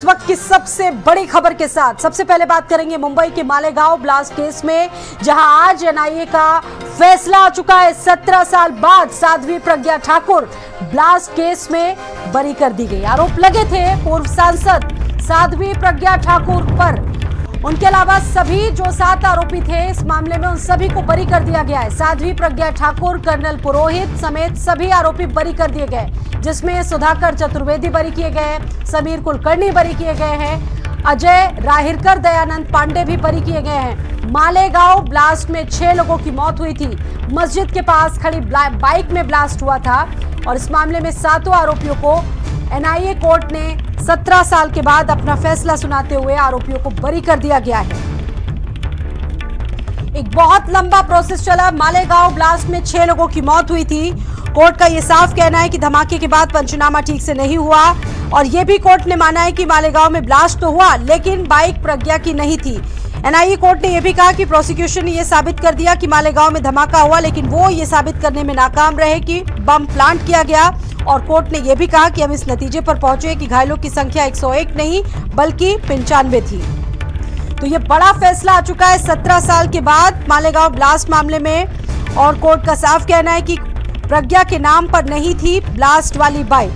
इस वक्त की सबसे बड़ी खबर के साथ सबसे पहले बात करेंगे मुंबई के मालेगांव ब्लास्ट केस में, जहां आज एनआईए का फैसला आ चुका है। 17 साल बाद साध्वी प्रज्ञा ठाकुर ब्लास्ट केस में बरी कर दी गई। आरोप लगे थे पूर्व सांसद साध्वी प्रज्ञा ठाकुर पर। उनके अलावा सभी जो 7 आरोपी थे इस मामले में, उन सभी को बरी कर दिया गया है। साध्वी प्रज्ञा ठाकुर, कर्नल पुरोहित समेत सभी आरोपी बरी कर दिए गए, जिसमें सुधाकर चतुर्वेदी बरी किए गए, समीर कुलकर्णी बरी किए गए हैं, अजय राहिरकर, दयानंद पांडे भी बरी किए गए हैं। मालेगांव ब्लास्ट में 6 लोगों की मौत हुई थी। मस्जिद के पास खड़ी बाइक में ब्लास्ट हुआ था और इस मामले में 7 आरोपियों को एनआईए कोर्ट ने 17 साल के बाद अपना फैसला सुनाते हुए आरोपियों को बरी कर दिया गया है। एक बहुत लंबा प्रोसेस चला। मालेगांव ब्लास्ट में 6 लोगों की मौत हुई थी। कोर्ट का यह साफ कहना है कि धमाके के बाद पंचनामा ठीक से नहीं हुआ और यह भी कोर्ट ने माना है कि मालेगांव में ब्लास्ट तो हुआ लेकिन बाइक प्रज्ञा की नहीं थी। एनआईए कोर्ट ने यह भी कहा कि प्रोसिक्यूशन ने यह साबित कर दिया कि मालेगांव में धमाका हुआ, लेकिन वो ये साबित करने में नाकाम रहे कि बम प्लांट किया गया। और कोर्ट ने यह भी कहा कि हम इस नतीजे पर पहुंचे कि घायलों की संख्या 101 नहीं बल्कि 95 थी। तो ये बड़ा फैसला आ चुका है 17 साल के बाद मालेगांव ब्लास्ट मामले में और कोर्ट का साफ कहना है कि प्रज्ञा के नाम पर नहीं थी ब्लास्ट वाली बाइक।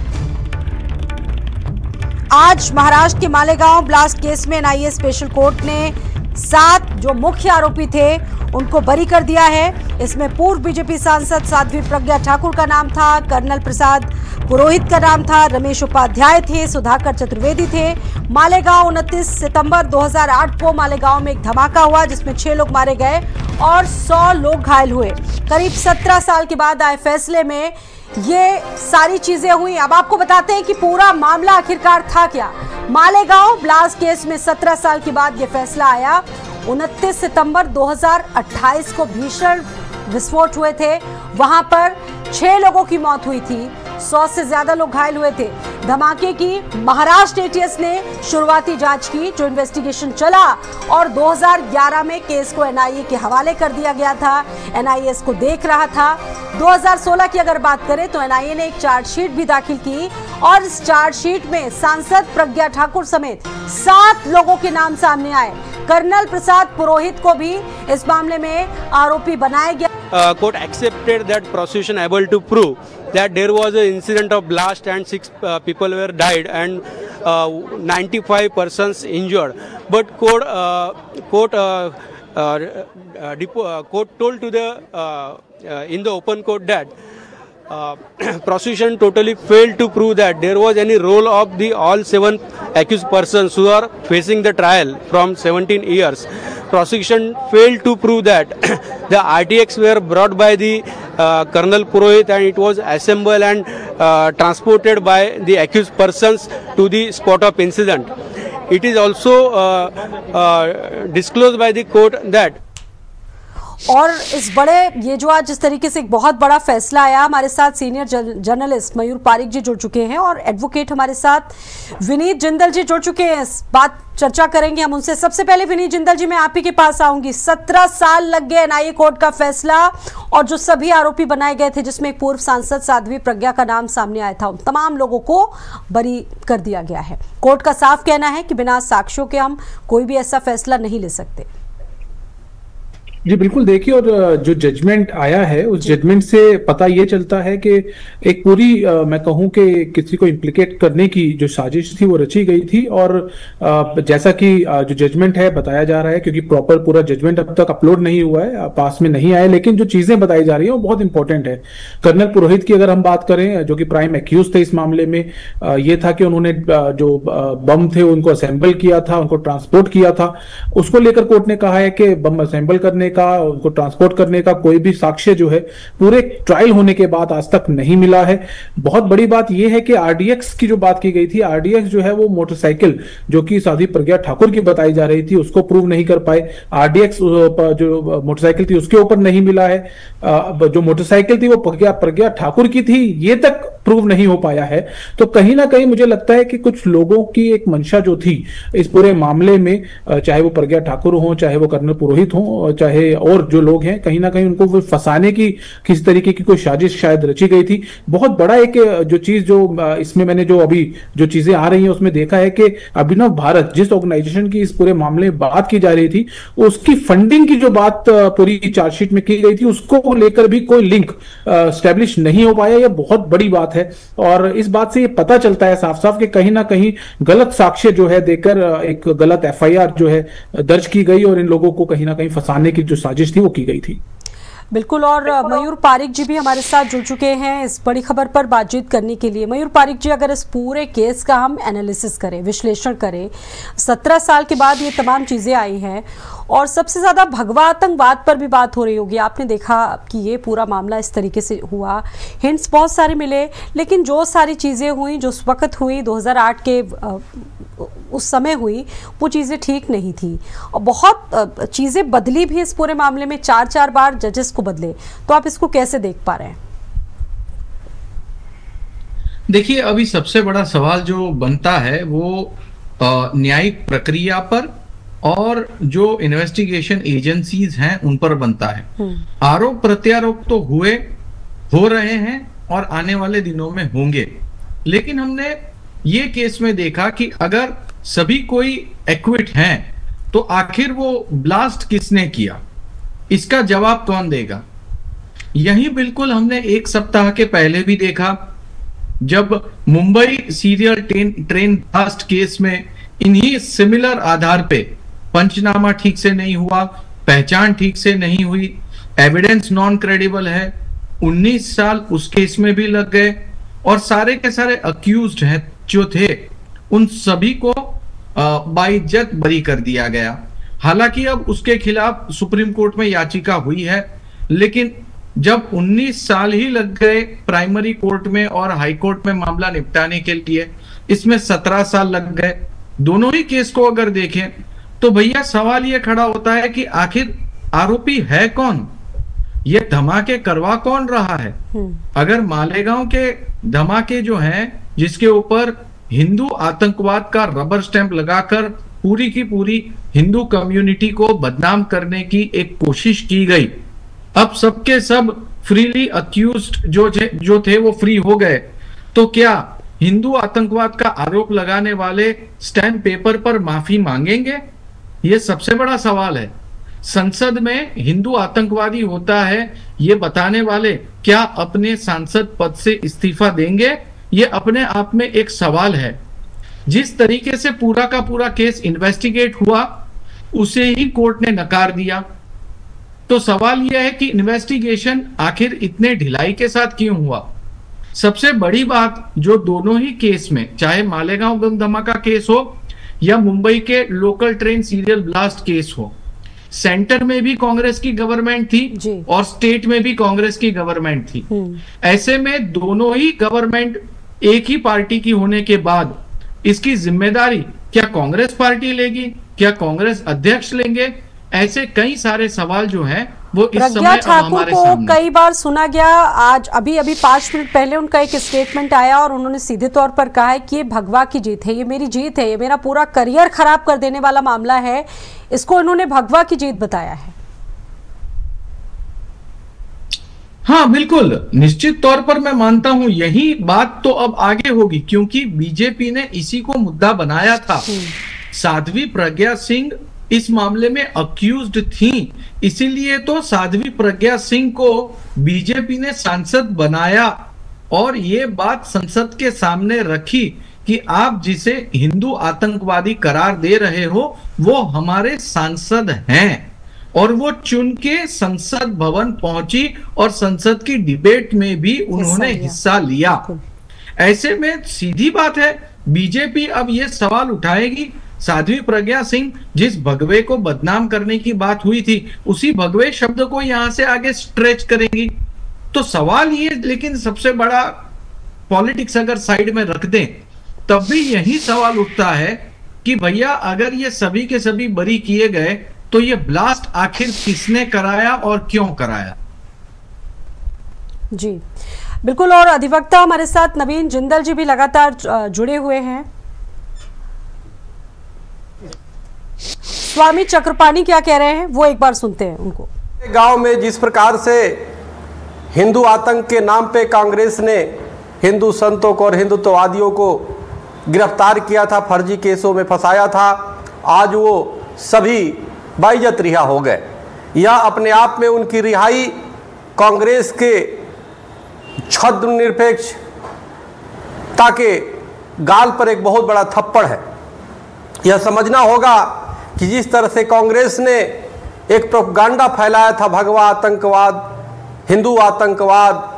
आज महाराष्ट्र के मालेगांव ब्लास्ट केस में एनआईए स्पेशल कोर्ट ने 7 जो मुख्य आरोपी थे उनको बरी कर दिया है। इसमें पूर्व बीजेपी सांसद साध्वी प्रज्ञा ठाकुर का नाम था, कर्नल प्रसाद पुरोहित का नाम था, रमेश उपाध्याय थे, सुधाकर चतुर्वेदी थे। मालेगांव 29 सितंबर 2008 को मालेगांव में एक धमाका हुआ जिसमें 6 लोग मारे गए और 100 लोग घायल हुए। करीब 17 साल के बाद आए फैसले में ये सारी चीजें हुई। अब आपको बताते हैं कि पूरा मामला आखिरकार था क्या। मालेगांव ब्लास्ट केस में 17 साल के बाद यह फैसला आया। 29 सितंबर 2028 को भीषण विस्फोट हुए थे। वहां पर 6 लोगों की मौत हुई थी, 100 से ज्यादा लोग घायल हुए थे। धमाके की महाराष्ट्र एटीएस ने शुरुआती जांच की, जो इन्वेस्टिगेशन चला और 2011 में केस को एनआईए के हवाले कर दिया गया था। एनआईए इसको देख रहा था। 2016 की अगर बात करें तो एनआईए ने एक चार्जशीट भी दाखिल की और इस चार्जशीट में सांसद प्रज्ञा ठाकुर समेत 7 लोगों के नाम सामने आए। कर्नल प्रसाद पुरोहित को भी इस मामले में आरोपी बनाया गया। Court accepted that prosecution able to prove that there was an incident of blast and 6 people were died and 95 persons injured. But court told to the in the open court that prosecution totally failed to prove that there was any role of the all 7 accused persons who are facing the trial from 17 years. Prosecution failed to prove that the RTX were brought by the Colonel Purohit and it was assembled and transported by the accused persons to the spot of incident. It is also disclosed by the court that और इस बड़े ये जो आज जिस तरीके से एक बहुत बड़ा फैसला आया, हमारे साथ सीनियर जर्नलिस्ट मयूर पारिक जी जुड़ चुके हैं और एडवोकेट हमारे साथ विनीत जिंदल जी जुड़ चुके हैं। इस बात चर्चा करेंगे हम उनसे। सबसे पहले विनीत जिंदल जी, मैं आप ही के पास आऊंगी। 17 साल लग गए एनआईए कोर्ट का फैसला और जो सभी आरोपी बनाए गए थे जिसमें एक पूर्व सांसद साध्वी प्रज्ञा का नाम सामने आया था, उन तमाम लोगों को बरी कर दिया गया है। कोर्ट का साफ कहना है कि बिना साक्ष्यों के हम कोई भी ऐसा फैसला नहीं ले सकते। जी बिल्कुल, देखिए, और जो जजमेंट आया है उस जजमेंट से पता ये चलता है कि एक पूरी मैं कहूँ कि किसी को इम्प्लिकेट करने की जो साजिश थी वो रची गई थी। और जैसा कि जो जजमेंट है बताया जा रहा है, क्योंकि प्रॉपर पूरा जजमेंट अब तक अपलोड नहीं हुआ है, पास में नहीं आया, लेकिन जो चीजें बताई जा रही है वो बहुत इंपॉर्टेंट है। कर्नल पुरोहित की अगर हम बात करें, जो कि प्राइम एक्यूज थे इस मामले में, ये था कि उन्होंने जो बम थे उनको असेंबल किया था, उनको ट्रांसपोर्ट किया था। उसको लेकर कोर्ट ने कहा है कि बम असेंबल करने का, उनको ट्रांसपोर्ट करने का कोई भी साक्ष्य जो है पूरे ट्रायल होने के बाद आज तक नहीं मिला है। बहुत बड़ी बात यह है कि आरडीएक्स की जो बात की गई थी, आरडीएक्स जो है वो मोटरसाइकिल जो कि साध्वी प्रज्ञा ठाकुर की बताई जा रही थी उसको प्रूव नहीं कर पाए। आरडीएक्स जो मोटरसाइकिल थी उसके ऊपर नहीं मिला है। जो मोटरसाइकिल थी वो प्रज्ञा ठाकुर की थी, ये तक प्रूव नहीं हो पाया है। तो कहीं ना कहीं मुझे लगता है कि कुछ लोगों की एक मंशा जो थी इस पूरे मामले में, चाहे वो प्रज्ञा ठाकुर हो, चाहे वो कर्नल पुरोहित हो, चाहे चाहे और जो लोग हैं, कहीं ना कहीं उनको वो फंसाने की किसी तरीके की कोई साजिश शायद रची गई थी। बहुत बड़ा एक जो चीज जो इसमें मैंने जो अभी जो चीजें आ रही हैं उसमें देखा है कि अभिनव भारत जिस ऑर्गेनाइजेशन की इस पूरे मामले में बात की जा रही थी, उसकी फंडिंग की जो बात पूरी चार्जशीट में की गई थी, उसको लेकर भी कोई लिंक स्टैब्लिश नहीं हो पाया। यह बहुत बड़ी बात है और इस बात से ये पता चलता है साफ साफ कि कहीं ना कहीं गलत साक्ष्य जो है देकर एक गलत एफआईआर जो है दर्ज की गई और इन लोगों को कहीं ना कहीं फंसाने की जो साजिश थी वो की गई थी। बिल्कुल। और मयूर पारिक जी भी हमारे साथ जुड़ चुके हैं इस बड़ी खबर पर बातचीत करने के लिए। मयूर पारिक जी, अगर इस पूरे केस का हम एनालिसिस करें, विश्लेषण करें, 17 साल के बाद ये तमाम चीज़ें आई हैं और सबसे ज़्यादा भगवा आतंकवाद पर भी बात हो रही होगी। आपने देखा कि ये पूरा मामला इस तरीके से हुआ, हिंट्स बहुत सारे मिले, लेकिन जो सारी चीज़ें हुई जो उस वक्त हुई 2008 के उस समय हुई, वो चीज़ें ठीक नहीं थी और बहुत चीज़ें बदली भी इस पूरे मामले में। 4 बार जजेस को बदले, तो आप इसको कैसे देख पा रहे हैं? देखिए, अभी सबसे बड़ा सवाल जो बनता है वो न्यायिक प्रक्रिया पर और जो इन्वेस्टिगेशन एजेंसीज हैं उन पर बनता है। आरोप प्रत्यारोप तो हो रहे हैं और आने वाले दिनों में होंगे, लेकिन हमने ये केस में देखा कि अगर सभी कोई एक्विट हैं तो आखिर वो ब्लास्ट किसने किया, इसका जवाब कौन देगा। यही बिल्कुल हमने एक सप्ताह के पहले भी देखा, जब Mumbai serial train blast case में इन्हीं सिमिलर आधार पे पंचनामा ठीक से नहीं हुआ, पहचान ठीक से नहीं हुई, एविडेंस नॉन क्रेडिबल है, 19 साल उस केस में भी लग गए और सारे के सारे अक्यूज्ड हैं जो थे उन सभी को बाइज्जत बरी कर दिया गया। हालांकि अब उसके खिलाफ सुप्रीम कोर्ट में याचिका हुई है, लेकिन जब 19 साल ही लग गए प्राइमरी कोर्ट में और हाई कोर्ट में मामला निपटाने के लिए, इसमें 17 साल लग गए। दोनों ही केस को अगर देखें तो भैया सवाल यह खड़ा होता है कि आखिर आरोपी है कौन, ये धमाके करवा कौन रहा है। अगर मालेगांव के धमाके जो हैं जिसके ऊपर हिंदू आतंकवाद का रबर स्टैंप लगाकर पूरी की पूरी हिंदू कम्युनिटी को बदनाम करने की एक कोशिश की गई, अब सबके सब फ्रीली अक्यूज्ड जो थे वो फ्री हो गए, तो क्या हिंदू आतंकवाद का आरोप लगाने वाले स्टैंप पेपर पर माफी मांगेंगे? ये सबसे बड़ा सवाल है। संसद में हिंदू आतंकवादी होता है ये बताने वाले क्या अपने सांसद पद से इस्तीफा देंगे? ये अपने आप में एक सवाल है। जिस तरीके से पूरा का पूरा केस इन्वेस्टिगेट हुआ उसे ही कोर्ट ने नकार दिया। तो सवाल यह है कि इन्वेस्टिगेशन आखिर इतने ढिलाई के साथ क्यों हुआ। सबसे बड़ी बात जो दोनों ही केस में, चाहे मालेगांव बम धमाका केस हो या मुंबई के local train serial blast case हो, सेंटर में भी कांग्रेस की गवर्नमेंट थी और स्टेट में भी कांग्रेस की गवर्नमेंट थी। ऐसे में दोनों ही गवर्नमेंट एक ही पार्टी की होने के बाद इसकी जिम्मेदारी क्या कांग्रेस पार्टी लेगी, क्या कांग्रेस अध्यक्ष लेंगे? ऐसे कई सारे सवाल जो हैं वो इस समय हमारे सामने। कई बार सुना गया, आज अभी 5 मिनट पहले उनका एक स्टेटमेंट आया और उन्होंने सीधे तौर पर कहा है कि ये भगवा की जीत है, ये मेरी जीत है, ये मेरा पूरा करियर खराब कर देने वाला मामला है, इसको इन्होंने भगवा की जीत बताया है। हाँ बिल्कुल, निश्चित तौर पर मैं मानता हूं यही बात तो अब आगे होगी, क्योंकि बीजेपी ने इसी को मुद्दा बनाया था। साध्वी प्रज्ञा सिंह इस मामले में अक्यूज्ड थी, इसीलिए तो साध्वी प्रज्ञा सिंह को बीजेपी ने सांसद बनाया और ये बात संसद के सामने रखी कि आप जिसे हिंदू आतंकवादी करार दे रहे हो वो हमारे सांसद हैं, और वो चुन के संसद भवन पहुंची और संसद की डिबेट में भी उन्होंने हिस्सा लिया। ऐसे में सीधी बात है बीजेपी अब ये सवाल उठाएगी, साध्वी प्रज्ञा सिंह जिस भगवे को बदनाम करने की बात हुई थी उसी भगवे शब्द को यहां से आगे स्ट्रेच करेंगी। तो सवाल ये, लेकिन सबसे बड़ा पॉलिटिक्स अगर साइड में रख दें तब भी यही सवाल उठता है कि भैया अगर ये सभी के सभी बरी किए गए तो ये ब्लास्ट आखिर किसने कराया और क्यों कराया। जी बिल्कुल, और अधिवक्ता हमारे साथ नवीन जिंदल जी भी लगातार जुड़े हुए हैं। स्वामी चक्रपाणी क्या कह रहे हैं वो एक बार सुनते हैं उनको। गांव में जिस प्रकार से हिंदू आतंक के नाम पे कांग्रेस ने हिंदू संतों को और हिंदुत्ववादियों को गिरफ्तार किया था, फर्जी केसों में फंसाया था, आज वो सभी बाइज्जत रिहा हो गए। यह अपने आप में उनकी रिहाई कांग्रेस के छद्म निरपेक्षता के गाल पर एक बहुत बड़ा थप्पड़ है। यह समझना होगा कि जिस तरह से कांग्रेस ने एक प्रोपगेंडा फैलाया था, भगवा आतंकवाद, हिंदू आतंकवाद,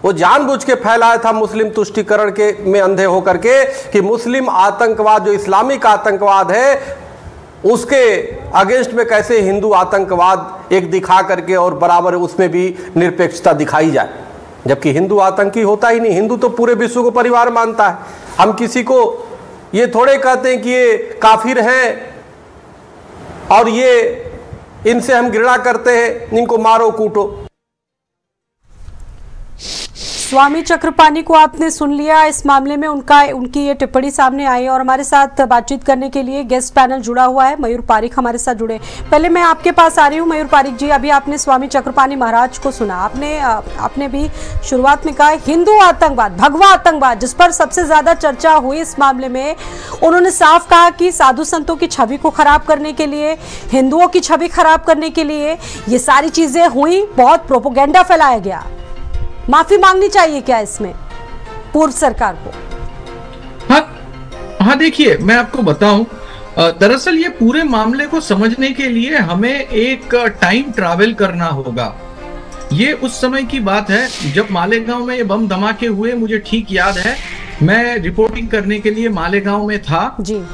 वो जानबूझ के फैलाया था मुस्लिम तुष्टीकरण के में अंधे होकर के कि मुस्लिम आतंकवाद जो इस्लामिक आतंकवाद है उसके अगेंस्ट में कैसे हिंदू आतंकवाद एक दिखा करके और बराबर उसमें भी निरपेक्षता दिखाई जाए, जबकि हिंदू आतंकी होता ही नहीं। हिंदू तो पूरे विश्व को परिवार मानता है। हम किसी को ये थोड़े कहते हैं कि ये काफिर हैं और ये इनसे हम घृणा करते हैं, इनको मारो कूटो। स्वामी चक्रपाणी को आपने सुन लिया। इस मामले में उनकी ये टिप्पणी सामने आई और हमारे साथ बातचीत करने के लिए गेस्ट पैनल जुड़ा हुआ है। मयूर पारिक हमारे साथ जुड़े। पहले मैं आपके पास आ रही हूँ मयूर पारिक जी, अभी आपने स्वामी चक्रपाणी महाराज को सुना, आपने भी शुरुआत में कहा हिंदू आतंकवाद, भगवा आतंकवाद, जिस पर सबसे ज्यादा चर्चा हुई इस मामले में। उन्होंने साफ कहा कि साधु संतों की छवि को खराब करने के लिए, हिंदुओं की छवि खराब करने के लिए ये सारी चीजें हुई, बहुत प्रोपोगेंडा फैलाया गया। माफी मांगनी चाहिए क्या इसमें पूर्व सरकार को? हाँ देखिए, मैं आपको बताऊं, दरअसल ये पूरे मामले को समझने के लिए हमें एक टाइम ट्रैवल करना होगा। ये उस समय की बात है जब मालेगांव में ये बम धमाके हुए। मुझे ठीक याद है, मैं रिपोर्टिंग करने के लिए मालेगांव में था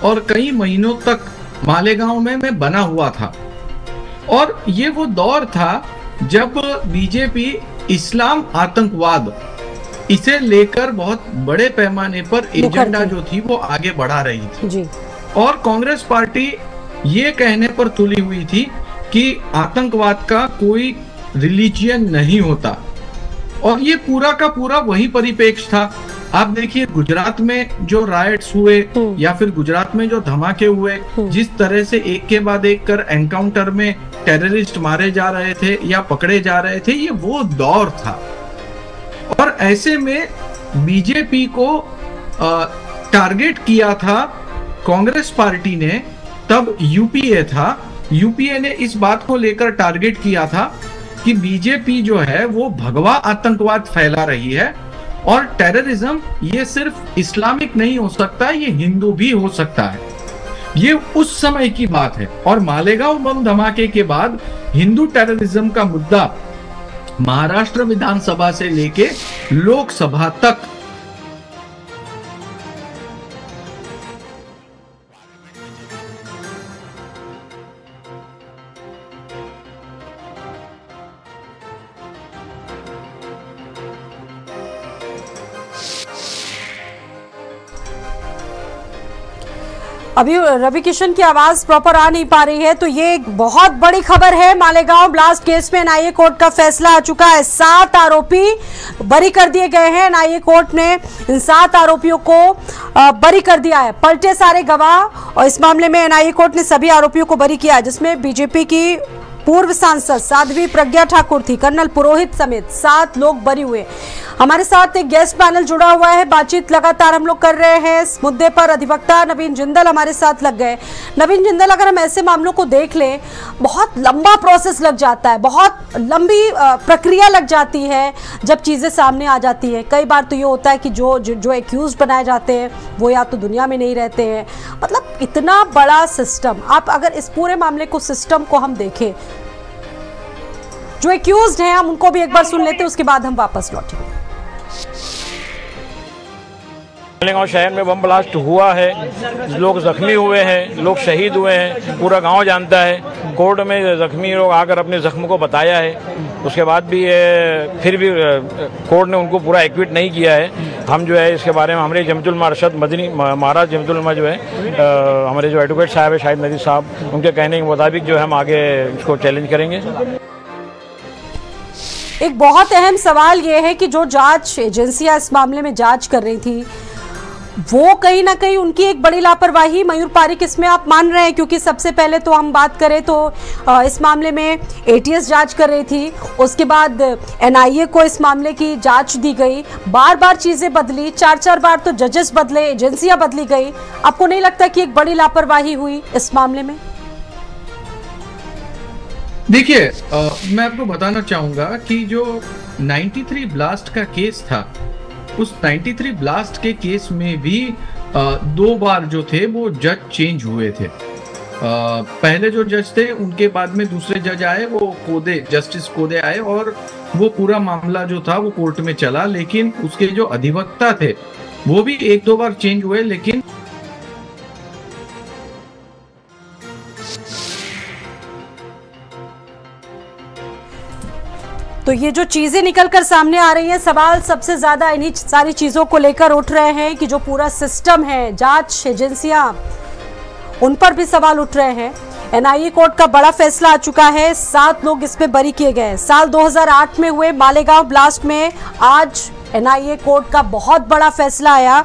और कई महीनों तक मालेगांव में मैं बना हुआ था। और ये वो दौर था जब बीजेपी इस्लाम आतंकवाद इसे लेकर बहुत बड़े पैमाने पर एजेंडा जो थी वो आगे बढ़ा रही थी जी। और कांग्रेस पार्टी ये कहने पर तुली हुई थी कि आतंकवाद का कोई रिलीजियन नहीं होता, और ये पूरा का पूरा वही परिप्रेक्ष्य था। आप देखिए गुजरात में जो राइट्स हुए या फिर गुजरात में जो धमाके हुए, जिस तरह से एक के बाद एक कर एनकाउंटर में टेररिस्ट मारे जा रहे थे या पकड़े जा रहे थे, ये वो दौर था। और ऐसे में बीजेपी को टारगेट किया था कांग्रेस पार्टी ने, तब यूपीए था। यूपीए ने इस बात को लेकर टारगेट किया था कि बीजेपी जो है वो भगवा आतंकवाद फैला रही है, और टेररिज्म ये सिर्फ इस्लामिक नहीं हो सकता, ये हिंदू भी हो सकता है। ये उस समय की बात है। और मालेगांव बम धमाके के बाद हिंदू टेररिज्म का मुद्दा महाराष्ट्र विधानसभा से लेके लोकसभा तक अभी रवि किशन की आवाज प्रॉपर आ नहीं पा रही है, तो ये एक बहुत बड़ी खबर है। मालेगांव ब्लास्ट केस में एनआईए कोर्ट का फैसला आ चुका है। 7 आरोपी बरी कर दिए गए हैं। एनआईए कोर्ट ने इन 7 आरोपियों को बरी कर दिया है। पलटे सारे गवाह, और इस मामले में एनआईए कोर्ट ने सभी आरोपियों को बरी किया है, जिसमें बीजेपी की पूर्व सांसद साध्वी प्रज्ञा ठाकुर थी, कर्नल पुरोहित समेत 7 लोग बरी हुए। हमारे साथ एक गेस्ट पैनल जुड़ा हुआ है, बातचीत लगातार हम लोग कर रहे हैं इस मुद्दे पर। अधिवक्ता नवीन जिंदल हमारे साथ लग गए। नवीन जिंदल, अगर हम ऐसे मामलों को देख लें, बहुत लंबा प्रोसेस लग जाता है, बहुत लंबी प्रक्रिया लग जाती है जब चीज़ें सामने आ जाती हैं। कई बार तो ये होता है कि जो एक्यूज बनाए जाते हैं वो या तो दुनिया में नहीं रहते हैं। मतलब इतना बड़ा सिस्टम, आप अगर इस पूरे मामले को, सिस्टम को हम देखें, जो एक्यूज्ड हैं हम उनको भी एक बार सुन लेते हैं, उसके बाद हम वापस लौटेंगे। मालेगांव शहर में बम ब्लास्ट हुआ है, लोग जख्मी हुए हैं, लोग शहीद हुए हैं, पूरा गांव जानता है। कोर्ट में जख्मी लोग आकर अपने जख्म को बताया है, उसके बाद भी फिर भी कोर्ट ने उनको पूरा एक्विट नहीं किया है। हम जो है इसके बारे में हमारे जमतुल मार्शद मदनी महाराज जमतुल जो है हमारे जो एडवोकेट साहब है शाहिद नदीर साहब, उनके कहने के मुताबिक जो है हम आगे इसको चैलेंज करेंगे। एक बहुत अहम सवाल ये है कि जो जांच एजेंसियां इस मामले में जांच कर रही थी, वो कहीं ना कहीं उनकी एक बड़ी लापरवाही मयूर पारिक इसमें आप मान रहे हैं? क्योंकि सबसे पहले तो हम बात करें तो इस मामले में एटीएस जांच कर रही थी, उसके बाद एनआईए को इस मामले की जांच दी गई, बार बार चीजें बदली, 4-4 बार तो जजेस बदले, एजेंसियां बदली गई। आपको नहीं लगता कि एक बड़ी लापरवाही हुई इस मामले में? देखिए, मैं आपको बताना चाहूंगा कि जो 93 ब्लास्ट का केस था, उस 93 ब्लास्ट के केस में भी 2 बार जो थे वो जज चेंज हुए थे। पहले जो जज थे उनके बाद में दूसरे जज आए, वो जस्टिस कोदे आए, और वो पूरा मामला जो था वो कोर्ट में चला। लेकिन उसके जो अधिवक्ता थे वो भी 1-2 बार चेंज हुए। लेकिन तो ये जो चीजें निकलकर सामने आ रही हैं, सवाल सबसे ज्यादा इन्हीं सारी चीजों को लेकर उठ रहे हैं कि जो पूरा सिस्टम है, जांच एजेंसियां, उन पर भी सवाल उठ रहे हैं। एनआईए कोर्ट का बड़ा फैसला आ चुका है, 7 लोग इसमें बरी किए गए। साल 2008 में हुए मालेगांव ब्लास्ट में आज एनआईए कोर्ट का बहुत बड़ा फैसला आया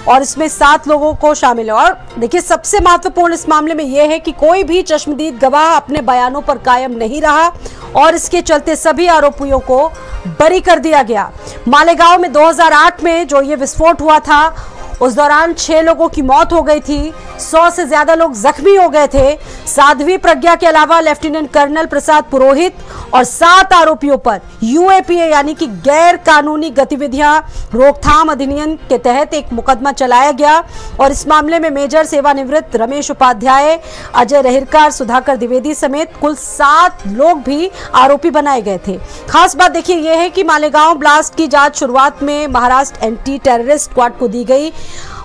और इसमें 7 लोगों को शामिल है। और देखिए, सबसे महत्वपूर्ण इस मामले में यह है कि कोई भी चश्मदीद गवाह अपने बयानों पर कायम नहीं रहा और इसके चलते सभी आरोपियों को बरी कर दिया गया। मालेगांव में 2008 में जो ये विस्फोट हुआ था, उस दौरान 6 लोगों की मौत हो गई थी, 100 से ज्यादा लोग जख्मी हो गए थे। साध्वी प्रज्ञा के अलावा लेफ्टिनेंट कर्नल प्रसाद पुरोहित और 7 आरोपियों पर यूएपीए यानी कि गैर कानूनी गतिविधियां रोकथाम अधिनियम के तहत एक मुकदमा चलाया गया और इस मामले में मेजर सेवानिवृत्त रमेश उपाध्याय, अजय रहेरकर, सुधाकर द्विवेदी समेत कुल 7 लोग भी आरोपी बनाए गए थे। खास बात देखिए यह है कि मालेगांव ब्लास्ट की जांच शुरुआत में महाराष्ट्र एंटी टेररिस्ट स्क्वाड को दी गई।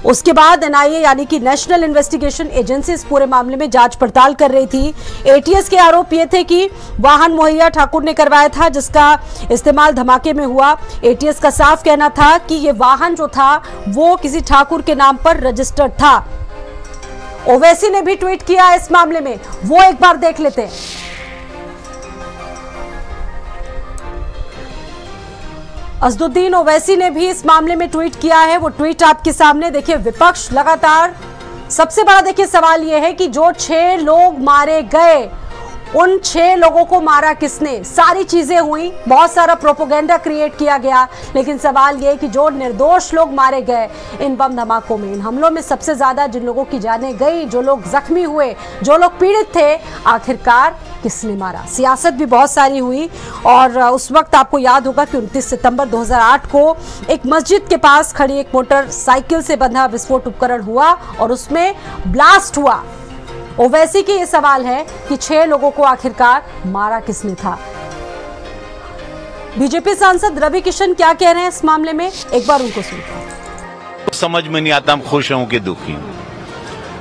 उसके बाद एनआईए यानी कि नेशनल इन्वेस्टिगेशन एजेंसी इस पूरे मामले में जांच पड़ताल कर रही थी। एटीएस के आरोप ये थे कि वाहन मुहैया ठाकुर ने करवाया था जिसका इस्तेमाल धमाके में हुआ। एटीएस का साफ कहना था कि ये वाहन जो था वो किसी ठाकुर के नाम पर रजिस्टर्ड था। ओवैसी ने भी ट्वीट किया इस मामले में, वो एक बार देख लेते हैं। असदुद्दीन ओवैसी ने भी इस मामले में ट्वीट किया है, वो ट्वीट आपके सामने देखिए। विपक्ष लगातार, सबसे बड़ा देखिए सवाल यह है कि जो 6 लोग मारे गए, उन 6 लोगों को मारा किसने? सारी चीजें हुई, बहुत सारा प्रोपोगेंडा क्रिएट किया गया, लेकिन सवाल यह है कि जो निर्दोष लोग मारे गए इन बम धमाकों में, इन हमलों में सबसे ज्यादा जिन लोगों की जानें गई, जो लोग जख्मी हुए, जो लोग पीड़ित थे, आखिरकार किसने मारा? सियासत भी बहुत सारी हुई और उस वक्त आपको याद होगा कि 29 सितंबर 2008 को एक मस्जिद के पास खड़ी एक मोटरसाइकिल से बंधा विस्फोट उपकरण हुआ और उसमें ब्लास्ट हुआ। ओवैसी के ये सवाल है कि 6 लोगों को आखिरकार मारा किसने था? बीजेपी सांसद रवि किशन क्या कह रहे हैं इस मामले में, एक बार उनको सुनते हैं। समझ में नहीं आता, हम खुश हूं कि दुखी हूं,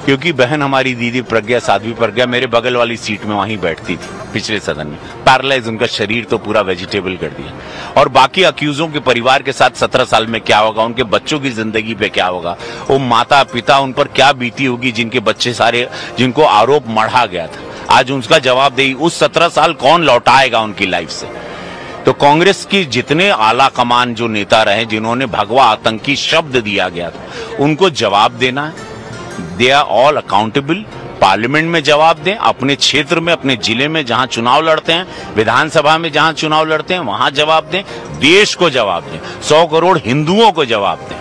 क्योंकि बहन हमारी दीदी प्रज्ञा, साध्वी प्रज्ञा मेरे बगल वाली सीट में वहीं बैठती थी पिछले सदन में। पैरालाइज, उनका शरीर तो पूरा वेजिटेबल कर दिया। और बाकी अक्यूजों के परिवार के साथ 17 साल में क्या होगा, उनके बच्चों की जिंदगी पे क्या होगा, वो माता पिता उन पर क्या बीती होगी जिनके बच्चे सारे, जिनको आरोप मढ़ा गया था, आज उनका जवाबदेही उस 17 साल कौन लौटाएगा उनकी लाइफ से? तो कांग्रेस की जितने आला कमान जो नेता रहे, जिन्होंने भगवा आतंकी शब्द दिया गया था, उनको जवाब देना है। They are all accountable. Parliament में जवाब दें, अपने क्षेत्र में, अपने जिले में जहां चुनाव लड़ते हैं, विधानसभा में जहां चुनाव लड़ते हैं वहां जवाब दें, देश को जवाब दें, 100 करोड़ हिंदुओं को जवाब दें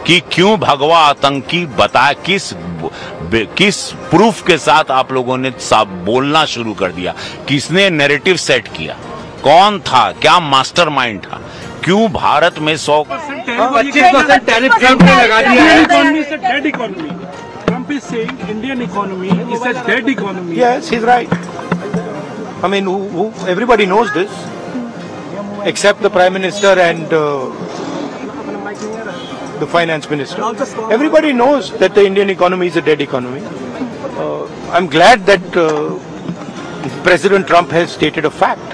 कि क्यों भगवा आतंकी बताया, किस प्रूफ के साथ आप लोगों ने बोलना शुरू कर दिया, किसने नैरेटिव सेट किया, कौन था, क्या मास्टरमाइंड था, क्यों भारत में 25% टैरिफ ट्रम्प ने लगा दिया है। Economy is a dead economy. Trump is saying Indian economy is a dead economy. Yes, he's right. I mean, everybody knows this, except the Prime Minister and the Finance Minister. Everybody knows that the Indian economy is a dead economy. I'm glad that President Trump has stated a fact.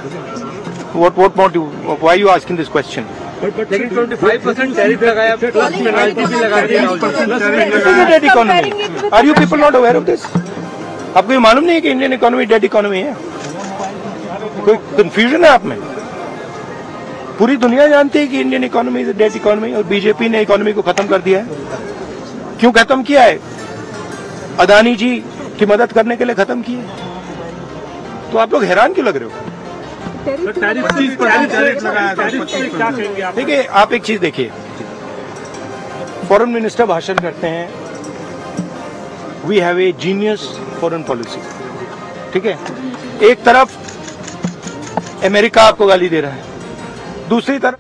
What more do? Why are you asking this question? लेकिन 25% tariff लगाया, plus penalty भी लगा दी। This is a dead economy. Are you people not aware of this? आपको ये मालूम नहीं है कि इंडियन इकोनॉमी डेड इकोनॉमी है? कोई कंफ्यूजन है आप में? पूरी दुनिया जानती है कि Indian economy is a dead economy और बीजेपी ने इकोनॉमी को खत्म कर दिया है। क्यों खत्म किया है? अदानी जी की मदद करने के लिए खत्म किए। तो आप लोग हैरान क्यों लग रहे हो? देखिए, आप एक चीज देखिए, फॉरेन मिनिस्टर भाषण करते हैं, we have a genius foreign policy, ठीक है। एक तरफ अमेरिका आपको गाली दे रहा है, दूसरी तरफ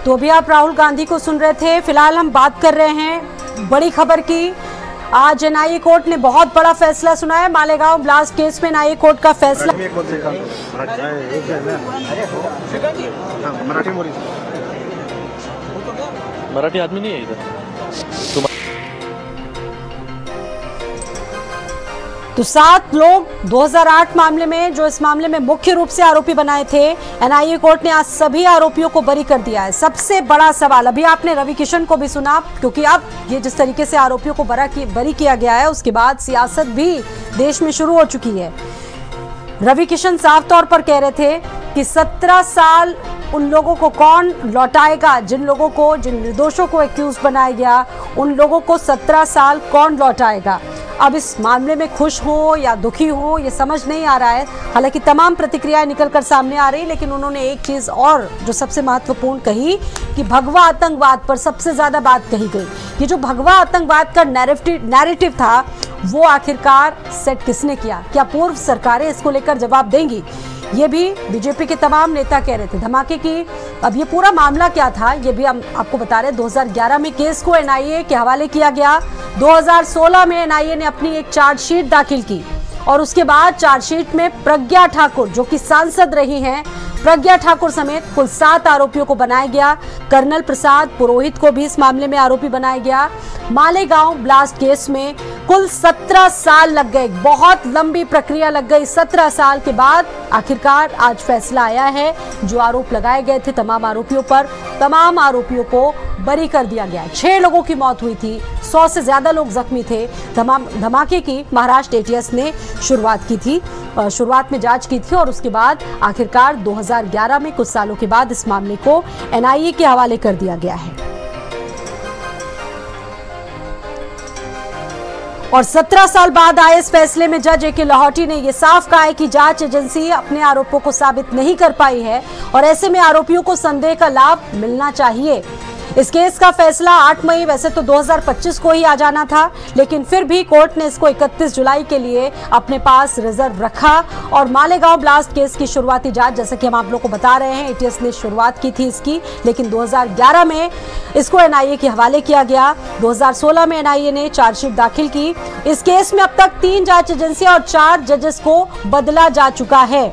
तो अभी आप राहुल गांधी को सुन रहे थे। फिलहाल हम बात कर रहे हैं बड़ी खबर की। आज एनआईए कोर्ट ने बहुत बड़ा फैसला सुनाया। मालेगांव ब्लास्ट केस में एनआईए कोर्ट का फैसला। मराठी आदमी नहीं है इधर। तो 7 लोग 2008 मामले में, जो इस मामले में मुख्य रूप से आरोपी बनाए थे, एनआईए कोर्ट ने आज सभी आरोपियों को बरी कर दिया है। सबसे बड़ा सवाल, अभी आपने रवि किशन को भी सुना, क्योंकि अब ये जिस तरीके से आरोपियों को बरी किया गया है, उसके बाद सियासत भी देश में शुरू हो चुकी है। रवि किशन साफ तौर पर कह रहे थे कि 17 साल उन लोगों को कौन लौटाएगा, जिन लोगों को, जिन निर्दोषों को एक्यूज बनाया गया, उन लोगों को 17 साल कौन लौटाएगा। अब इस मामले में खुश हो या दुखी हो, ये समझ नहीं आ रहा है। हालांकि तमाम प्रतिक्रियाएं निकलकर सामने आ रही, लेकिन उन्होंने एक चीज और जो सबसे महत्वपूर्ण कही कि भगवा आतंकवाद पर सबसे ज्यादा बात कही गई। ये जो भगवा आतंकवाद का नैरेटिव था, वो आखिरकार सेट किसने किया? क्या पूर्व सरकारें इसको लेकर जवाब देंगी? ये भी बीजेपी के तमाम नेता कह रहे थे। धमाके की अब ये पूरा मामला क्या था, ये भी हम आपको बता रहे हैं। 2011 में केस को एनआईए के हवाले किया गया। 2016 में एनआईए ने अपनी एक चार्जशीट दाखिल की और उसके बाद चार्जशीट में प्रज्ञा ठाकुर, जो कि सांसद रही हैं, प्रज्ञा ठाकुर समेत कुल 7 आरोपियों को बनाया गया। कर्नल प्रसाद पुरोहित को भी इस मामले में आरोपी बनाया गया। मालेगांव ब्लास्ट केस में कुल 17 साल लग गए, बहुत लंबी प्रक्रिया लग गई। 17 साल के बाद आखिरकार आज फैसला आया है। जो आरोप लगाए गए थे तमाम आरोपियों पर, तमाम आरोपियों को बरी कर दिया गया। 6 लोगों की मौत हुई थी, 100 से ज्यादा लोग जख्मी थे। धमाके की महाराष्ट्र एटीएस ने शुरुआत की थी, शुरुआत में जांच की थी और उसके बाद आखिरकार 2011 में कुछ सालों के बाद इस मामले को एनआईए के हवाले कर दिया गया है। और 17 साल बाद आए इस फैसले में जज ए.के. लाहौटी ने यह साफ कहा है कि जांच एजेंसी अपने आरोपों को साबित नहीं कर पाई है और ऐसे में आरोपियों को संदेह का लाभ मिलना चाहिए। इस केस का फैसला 8 मई वैसे तो 2025 को ही आ जाना था, लेकिन फिर भी कोर्ट ने इसको 31 जुलाई के लिए अपने पास रिजर्व रखा। और मालेगांव ब्लास्ट केस की शुरुआती जांच, जैसे कि हम आप लोग को बता रहे हैं, एटीएस ने शुरुआत की थी इसकी, लेकिन 2011 में इसको एनआईए के हवाले किया गया। 2016 में एनआईए ने चार्जशीट दाखिल की। इस केस में अब तक 3 जांच एजेंसी और 4 जजेस को बदला जा चुका है।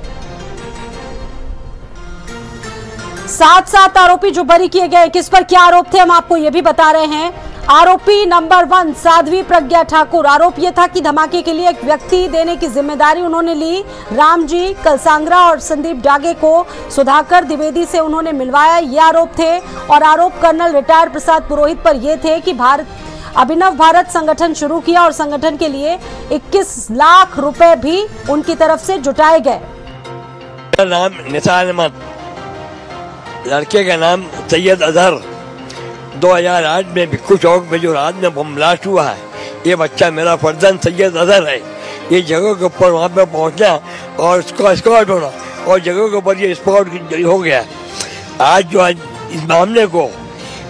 7 आरोपी जो बरी किए गए, किस पर क्या आरोप थे हम आपको ये भी बता रहे हैं। आरोपी नंबर 1 साध्वी प्रज्ञा ठाकुर। आरोप यह था कि धमाके के लिए एक व्यक्ति देने की जिम्मेदारी उन्होंने ली। रामजी कलसांगरा और संदीप डागे को सुधाकर द्विवेदी से उन्होंने मिलवाया, ये आरोप थे। और आरोप कर्नल रिटायर्ड प्रसाद पुरोहित पर यह थे कि अभिनव भारत संगठन शुरू किया और संगठन के लिए 21 लाख रुपए भी उनकी तरफ से जुटाए गए। नाम निसार अहमद, लड़के का नाम सैयद अजहर। 2008 में भिक्खू चौक में जो रात में बम ब्लास्ट हुआ है, ये बच्चा मेरा फर्जंद सैयद अजहर है। ये जगह के ऊपर वहाँ पे पहुँचना और उसका स्पॉट होना और जगह के ऊपर ये स्पॉट हो गया। आज जो इस मामले को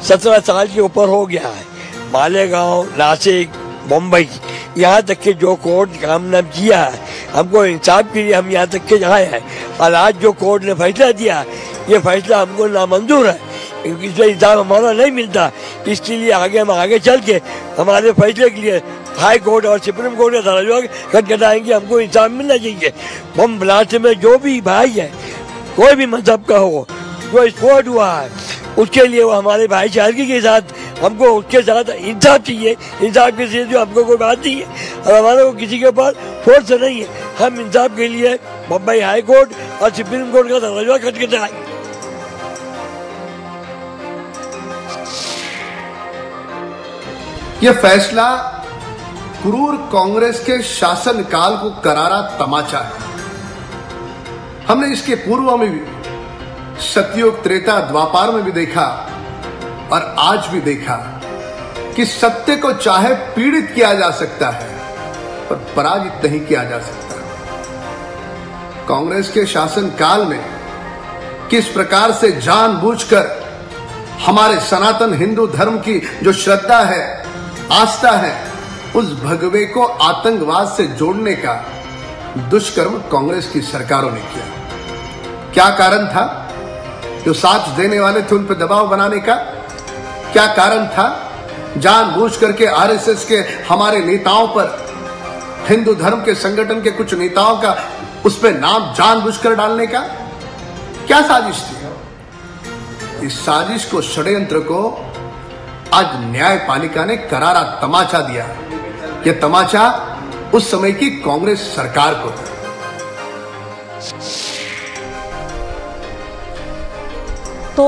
17 साल के ऊपर हो गया है। मालेगांव, नासिक, मुंबई, यहाँ तक के जो कोर्ट काम नाम किया है, हमको इंसाफ के लिए हम यहाँ तक के आए हैं। और आज जो कोर्ट ने फैसला दिया, ये फैसला हमको नामंजूर है, क्योंकि इसमें इंसाफ हमारा नहीं मिलता। इसके लिए हम आगे चल के हमारे फैसले के लिए हाई कोर्ट और सुप्रीम कोर्ट के दरवाजा खटखटाएंगे। हमको इंसाफ मिलना चाहिए। बम ब्लास्ट में जो भी भाई है, कोई भी मजहब का हो, जो स्पॉट हुआ है, उसके लिए वो हमारे भाईचारगी के साथ हमको उसके साथ इंसाफ चाहिए। इंसाफ के लिए जो हमको कोई बात नहीं है और हमारे को किसी के ऊपर फोर्स नहीं है। हम इंसाफ के लिए मुंबई हाई कोर्ट और सुप्रीम कोर्ट का दरवाजा खटखटाएंगे। ये फैसला क्रूर कांग्रेस के शासनकाल को करारा तमाचा है। हमने इसके पूर्व में भी सतयुग, त्रेता, द्वापार में भी देखा और आज भी देखा कि सत्य को चाहे पीड़ित किया जा सकता है पर पराजित नहीं किया जा सकता। कांग्रेस के शासनकाल में किस प्रकार से जानबूझकर हमारे सनातन हिंदू धर्म की जो श्रद्धा है, आस्था है, उस भगवे को आतंकवाद से जोड़ने का दुष्कर्म कांग्रेस की सरकारों ने किया। क्या कारण था? जो साथ देने वाले थे उन पर दबाव बनाने का। क्या कारण था? जानबूझ करके आरएसएस के हमारे नेताओं पर, हिंदू धर्म के संगठन के कुछ नेताओं का उस पर नाम जानबूझकर डालने का क्या साजिश थी? इस साजिश को, षड्यंत्र को आज न्यायपालिका ने करारा तमाचा दिया। यह तमाचा उस समय की कांग्रेस सरकार को था। तो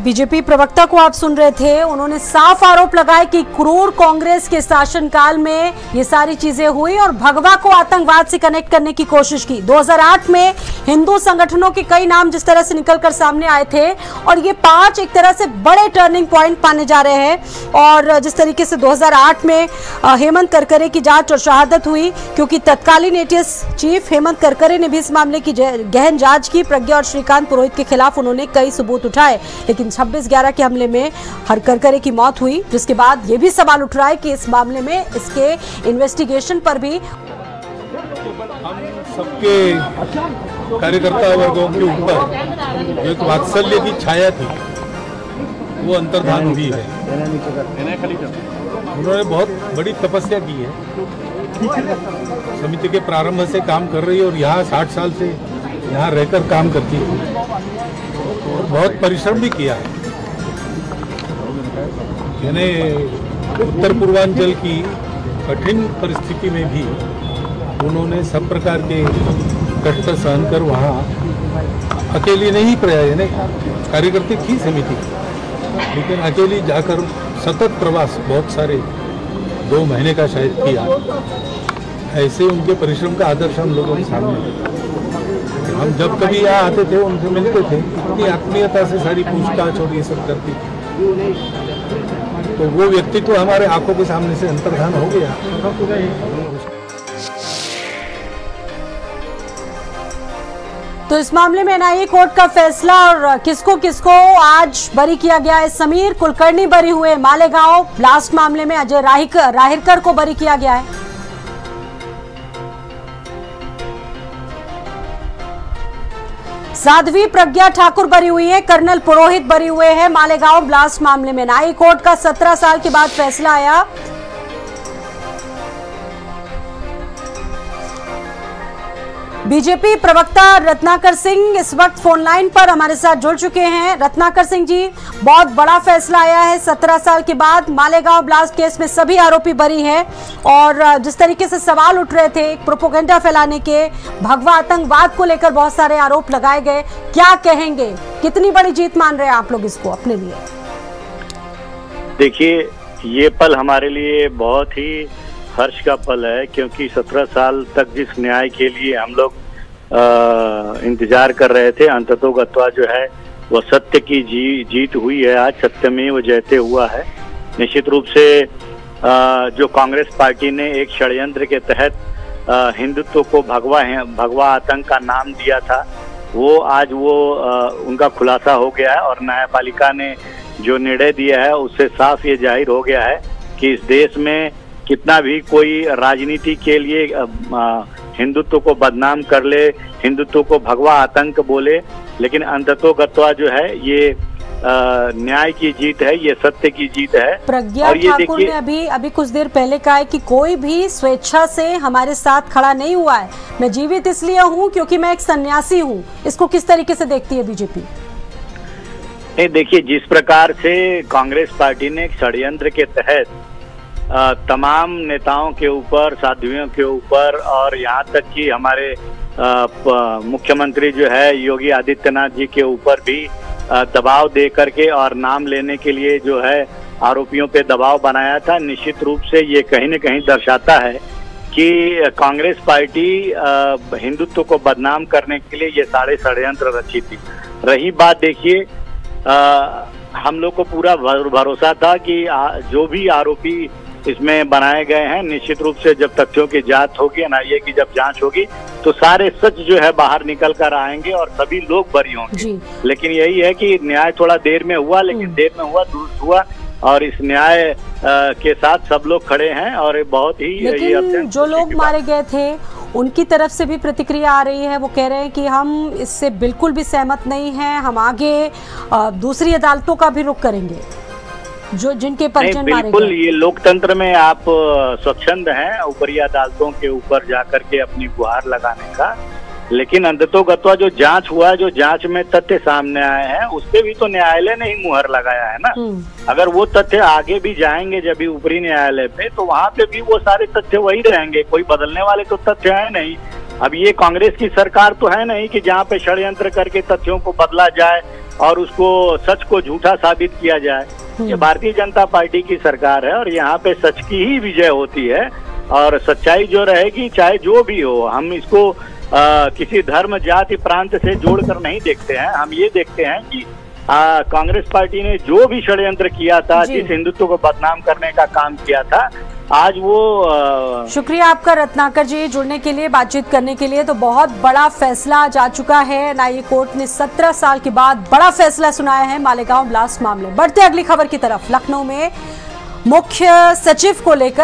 बीजेपी प्रवक्ता को आप सुन रहे थे, उन्होंने साफ आरोप लगाए कि क्रूर कांग्रेस के शासनकाल में ये सारी चीजें हुई और भगवा को आतंकवाद से कनेक्ट करने की कोशिश की। 2008 में हिंदू संगठनों के कई नाम जिस तरह से निकलकर सामने आए थे और ये 5 एक तरह से बड़े टर्निंग पॉइंट माने जा रहे हैं। और जिस तरीके से 2008 में हेमंत करकरे की जांच और शहादत हुई, क्योंकि तत्कालीन एटीएस चीफ हेमंत करकरे ने भी इस मामले की गहन जांच की। प्रज्ञा और श्रीकांत पुरोहित के खिलाफ उन्होंने कई सबूत उठाए, लेकिन 26/11 के हमले में हर करकरे की मौत हुई, जिसके बाद ये भी सवाल उठ रहा है कि इस मामले में इसके इन्वेस्टिगेशन पर भी हम सबके कार्यकर्ता वर्गों के ऊपर जो एक वात्सल्य की छाया थी वो अंतर्धान हुई है। उन्होंने बहुत बड़ी तपस्या की है, समिति के प्रारंभ से काम कर रही है और यहाँ 60 साल से यहाँ रहकर काम करती है और बहुत परिश्रम भी किया है। यानी उत्तर पूर्वांचल की कठिन परिस्थिति में भी उन्होंने सब प्रकार के कष्ट सहन कर वहाँ अकेली नहीं प्रयास, यानी कार्यकर्ता थी समिति, लेकिन अकेली जाकर सतत प्रवास बहुत सारे 2 महीने का शायद किया। ऐसे उनके परिश्रम का आदर्श हम लोगों के सामने। हम जब कभी यहाँ आते थे उनसे मिलते थे, इतनी आत्मीयता से सारी पूछताछ और ये सब करती थी, तो वो व्यक्तित्व हमारे आंखों के सामने से अंतर्धान हो गया। तो इस मामले में एनआईए कोर्ट का फैसला और किसको किसको आज बरी किया गया है। समीर कुलकर्णी बरी हुए। मालेगांव ब्लास्ट मामले में अजय राहिरकर को बरी किया गया है। साध्वी प्रज्ञा ठाकुर बरी हुई है। कर्नल पुरोहित बरी हुए हैं मालेगांव ब्लास्ट मामले में। एनआईए कोर्ट का 17 साल के बाद फैसला आया। बीजेपी प्रवक्ता रत्नाकर सिंह इस वक्त फोन लाइन पर हमारे साथ जुड़ चुके हैं। रत्नाकर सिंह जी, बहुत बड़ा फैसला आया है 17 साल के बाद। मालेगांव ब्लास्ट केस में सभी आरोपी बरी हैं और जिस तरीके से सवाल उठ रहे थे प्रोपेगेंडा फैलाने के, भगवा आतंकवाद को लेकर बहुत सारे आरोप लगाए गए, क्या कहेंगे? कितनी बड़ी जीत मान रहे हैं आप लोग इसको अपने लिए? देखिए, ये पल हमारे लिए बहुत ही हर्ष का पल है, क्योंकि 17 साल तक जिस न्याय के लिए हम लोग इंतजार कर रहे थे, अंततोगत्वा जो है वो सत्य की जीत हुई है। आज सत्यमेव जयते हुआ है। निश्चित रूप से जो कांग्रेस पार्टी ने एक षड्यंत्र के तहत हिंदुत्व को भगवा आतंक का नाम दिया था, वो आज उनका खुलासा हो गया है और न्यायपालिका ने जो निर्णय दिया है उससे साफ ये जाहिर हो गया है कि इस देश में कितना भी कोई राजनीति के लिए हिंदुत्व को बदनाम कर ले, हिंदुत्व को भगवा आतंक बोले, लेकिन अंततोगत्वा जो है ये न्याय की जीत है, ये सत्य की जीत है। प्रज्ञा ठाकुर ने अभी कुछ देर पहले कहा है कि कोई भी स्वेच्छा से हमारे साथ खड़ा नहीं हुआ है। मैं जीवित इसलिए हूँ क्योंकि मैं एक सन्यासी हूँ। इसको किस तरीके से देखती है बीजेपी? नहीं, देखिए, जिस प्रकार से कांग्रेस पार्टी ने षड्यंत्र के तहत तमाम नेताओं के ऊपर, साध्वियों के ऊपर और यहाँ तक कि हमारे मुख्यमंत्री जो है योगी आदित्यनाथ जी के ऊपर भी दबाव दे करके और नाम लेने के लिए जो है आरोपियों पे दबाव बनाया था। निश्चित रूप से ये कहीं न कहीं दर्शाता है कि कांग्रेस पार्टी हिंदुत्व को बदनाम करने के लिए ये सारे षड्यंत्र रची थी। रही बात, देखिए हम लोग को पूरा भरोसा था कि जो भी आरोपी इसमें बनाए गए हैं, निश्चित रूप से जब तथ्यों की जांच होगी, एनआईए की जब जांच होगी, तो सारे सच जो है बाहर निकल कर आएंगे और सभी लोग बरी होंगे। लेकिन यही है कि न्याय थोड़ा देर में हुआ, लेकिन देर में हुआ दुरुस्त हुआ, और इस न्याय के साथ सब लोग खड़े हैं। और बहुत ही लेकिन जो लोग मारे गए थे उनकी तरफ से भी प्रतिक्रिया आ रही है। वो कह रहे हैं कि हम इससे बिल्कुल भी सहमत नहीं हैं, हम आगे दूसरी अदालतों का भी रुख करेंगे जो जिनके परिजन मारे गए। बिल्कुल, ये लोकतंत्र में आप स्वच्छंद हैं ऊपरी अदालतों के ऊपर जाकर के अपनी गुहार लगाने का, लेकिन अंततोगत्वा जो जांच हुआ, जो जांच में तथ्य सामने आए हैं, उस पे भी तो न्यायालय ने ही मुहर लगाया है ना। अगर वो तथ्य आगे भी जाएंगे जब भी ऊपरी न्यायालय पे, तो वहाँ पे भी वो सारे तथ्य वही रहेंगे, कोई बदलने वाले तो तथ्य है नहीं। अब ये कांग्रेस की सरकार तो है नहीं कि जहाँ पे षड्यंत्र करके तथ्यों को बदला जाए और उसको सच को झूठा साबित किया जाए। ये भारतीय जनता पार्टी की सरकार है और यहाँ पे सच की ही विजय होती है, और सच्चाई जो रहेगी चाहे जो भी हो। हम इसको किसी धर्म, जाति, प्रांत से जोड़कर नहीं देखते हैं। हम ये देखते हैं कि कांग्रेस पार्टी ने जो भी षड्यंत्र किया था, जिस हिंदुत्व को बदनाम करने का काम किया था, आज वो शुक्रिया आपका रत्नाकर जी जुड़ने के लिए, बातचीत करने के लिए। तो बहुत बड़ा फैसला जा चुका है। एनआईए कोर्ट ने 17 साल के बाद बड़ा फैसला सुनाया है मालेगांव ब्लास्ट मामले। बढ़ते अगली खबर की तरफ। लखनऊ में मुख्य सचिव को लेकर